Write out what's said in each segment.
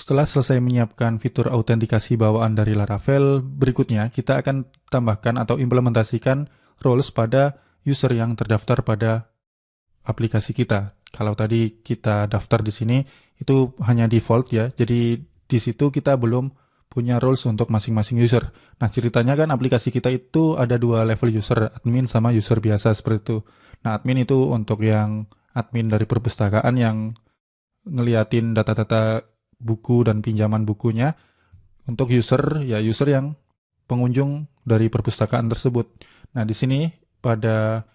Setelah selesai menyiapkan fitur autentikasi bawaan dari Laravel, berikutnya kita akan tambahkan atau implementasikan roles pada user yang terdaftar pada aplikasi kita. Kalau tadi kita daftar di sini, itu hanya default ya, jadi di situ kita belum punya roles untuk masing-masing user. Nah, ceritanya kan aplikasi kita itu ada dua level user, admin sama user biasa seperti itu. Nah, admin itu untuk yang admin dari perpustakaan yang ngeliatin data-data buku dan pinjaman bukunya. Untuk user, ya user yang pengunjung dari perpustakaan tersebut. Nah, di sini pada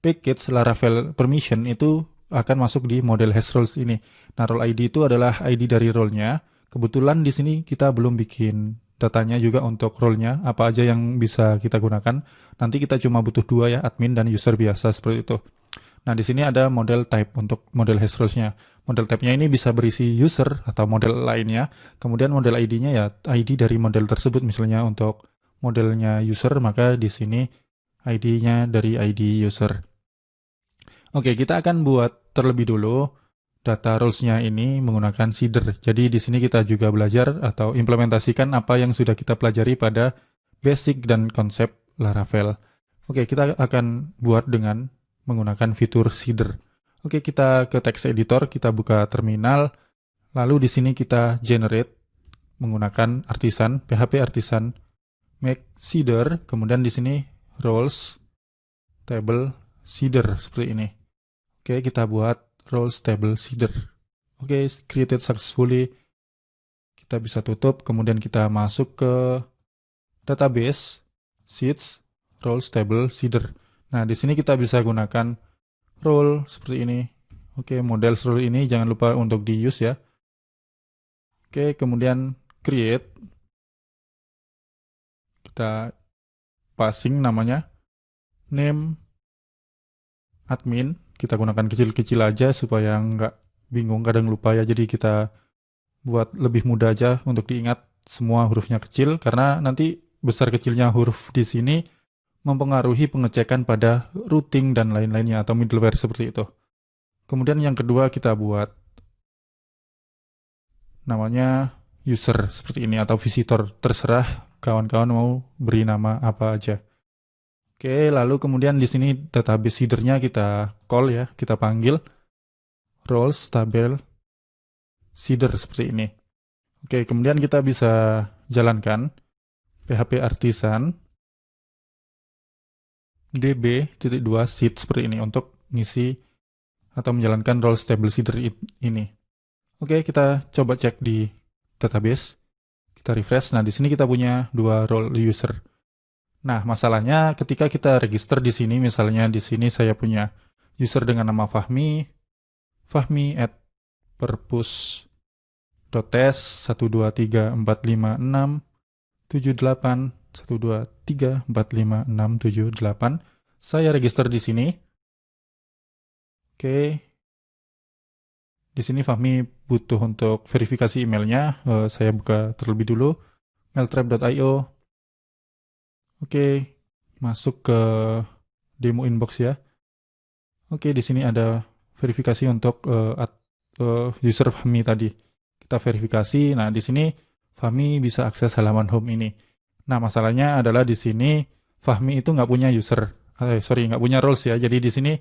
package Laravel permission itu akan masuk di model hash roles ini. Nah, role ID itu adalah ID dari role-nya. Kebetulan di sini kita belum bikin datanya juga untuk role-nya, apa aja yang bisa kita gunakan. Nanti kita cuma butuh dua ya, admin dan user biasa seperti itu. Nah, di sini ada model type untuk model hash roles-nya. Model type-nya ini bisa berisi user atau model lainnya. Kemudian model ID-nya ya ID dari model tersebut. Misalnya untuk modelnya user, maka di sini ID-nya dari ID user. Oke, kita akan buat terlebih dulu data roles-nya ini menggunakan seeder. Jadi di sini kita juga belajar atau implementasikan apa yang sudah kita pelajari pada basic dan konsep Laravel. Oke, kita akan buat dengan menggunakan fitur seeder. Oke, kita ke text editor, kita buka terminal, lalu di sini kita generate menggunakan artisan, PHP artisan make seeder, kemudian di sini roles table seeder seperti ini. Oke, kita buat roles table seeder. Oke, created successfully. Kita bisa tutup, kemudian kita masuk ke database sheets roles table seeder. Nah, di sini kita bisa gunakan role seperti ini. Oke, model role ini jangan lupa untuk di use ya. Oke, kemudian create. Kita passing namanya. Name admin. Kita gunakan kecil-kecil aja supaya nggak bingung, kadang lupa ya. Jadi kita buat lebih mudah aja untuk diingat, semua hurufnya kecil, karena nanti besar kecilnya huruf di sini mempengaruhi pengecekan pada routing dan lain-lainnya atau middleware seperti itu. Kemudian yang kedua kita buat namanya user seperti ini atau visitor, terserah kawan-kawan mau beri nama apa aja. Oke, lalu kemudian di sini database seedernya kita call ya, kita panggil roles table seeder seperti ini. Oke, kemudian kita bisa jalankan PHP artisan db.2 seed seperti ini untuk ngisi atau menjalankan roles table seeder ini. Oke, kita coba cek di database. Kita refresh. Nah, di sini kita punya dua role user. Nah, masalahnya ketika kita register di sini, misalnya di sini saya punya user dengan nama Fahmi at perpus.tes 12345678123456778. Saya register di sini. Oke. Di sini Fahmi butuh untuk verifikasi emailnya. Saya buka terlebih dulu. mailtrap.io. Oke. Masuk ke demo inbox ya. Oke, di sini ada verifikasi untuk user Fahmi tadi. Kita verifikasi. Nah, di sini Fahmi bisa akses halaman home ini. Nah, masalahnya adalah di sini Fahmi itu nggak punya user. Nggak punya roles ya. Jadi di sini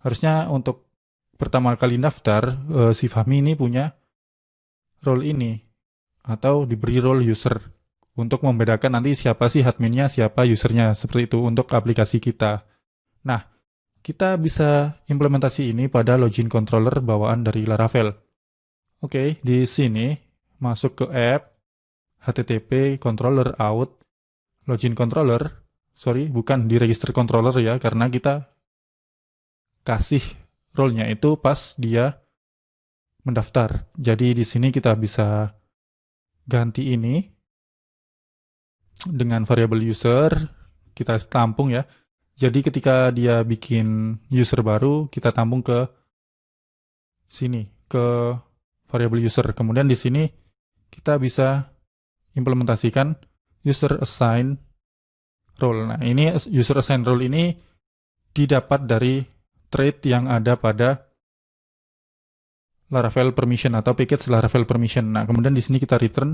harusnya untuk pertama kali daftar, si Fahmi ini punya role ini. Atau diberi role user. Untuk membedakan nanti siapa sih adminnya, siapa usernya. Seperti itu untuk aplikasi kita. Nah, kita bisa implementasi ini pada login controller bawaan dari Laravel. Oke, di sini masuk ke app, http controller out, login controller, bukan di register controller ya, karena kita kasih role-nya itu pas dia mendaftar. Jadi di sini kita bisa ganti ini dengan variabel user, kita tampung ya. Jadi ketika dia bikin user baru, kita tampung ke sini, ke variabel user. Kemudian di sini kita bisa implementasikan user assign role. Nah, ini user assign role ini didapat dari trait yang ada pada Laravel permission atau package Laravel permission. Nah, kemudian di sini kita return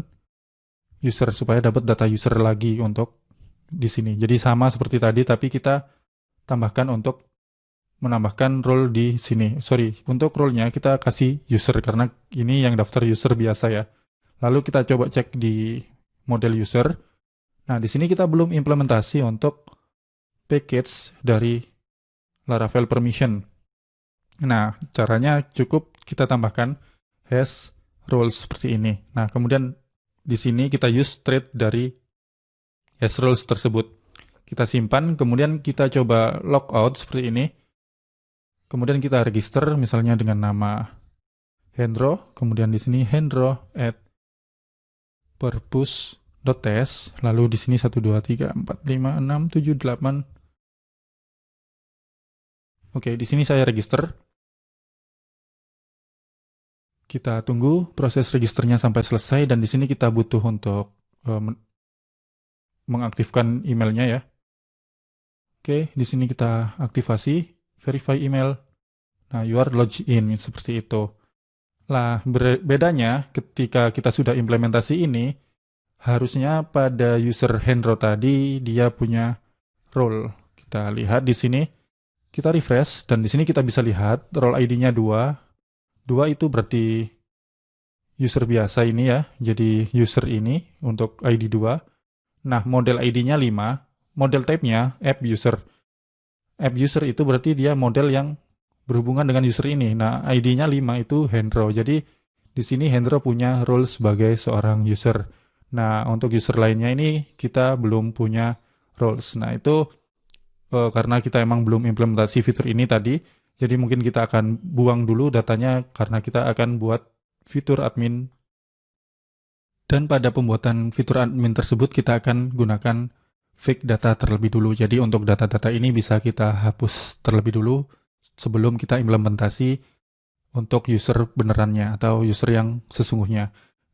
user supaya dapat data user lagi untuk di sini. Jadi sama seperti tadi, tapi kita tambahkan untuk menambahkan role di sini. Sorry, untuk role-nya kita kasih user karena ini yang daftar user biasa ya. Lalu kita coba cek di model user. Nah, di sini kita belum implementasi untuk package dari Laravel permission. Nah, caranya cukup kita tambahkan has roles seperti ini. Nah, kemudian di sini kita use thread dari has roles tersebut. Kita simpan, kemudian kita coba logout seperti ini. Kemudian kita register misalnya dengan nama Hendro, kemudian di sini Hendro at purpose.ts, lalu di sini 1 2 3 4 5 6 7 8. Oke, di sini saya register. Kita tunggu proses registernya sampai selesai dan di sini kita butuh untuk mengaktifkan emailnya ya. Oke, di sini kita aktifasi verify email. Nah, you are logged in seperti itu. Lah, bedanya ketika kita sudah implementasi ini, harusnya pada user Hendro tadi dia punya role. Kita lihat di sini, kita refresh dan di sini kita bisa lihat role ID-nya 2. 2 itu berarti user biasa ini ya, jadi user ini untuk ID 2. Nah, model ID-nya 5, model type-nya app user. App user itu berarti dia model yang berhubungan dengan user ini. Nah, ID-nya 5 itu Hendro. Jadi, di sini Hendro punya role sebagai seorang user. Nah, untuk user lainnya ini kita belum punya roles. Nah, itu karena kita emang belum implementasi fitur ini tadi, jadi mungkin kita akan buang dulu datanya karena kita akan buat fitur admin. Dan pada pembuatan fitur admin tersebut kita akan gunakan fake data terlebih dulu. Jadi untuk data-data ini bisa kita hapus terlebih dulu sebelum kita implementasi untuk user benerannya atau user yang sesungguhnya.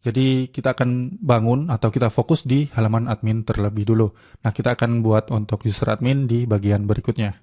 Jadi kita akan bangun atau kita fokus di halaman admin terlebih dulu. Nah, kita akan buat untuk user admin di bagian berikutnya.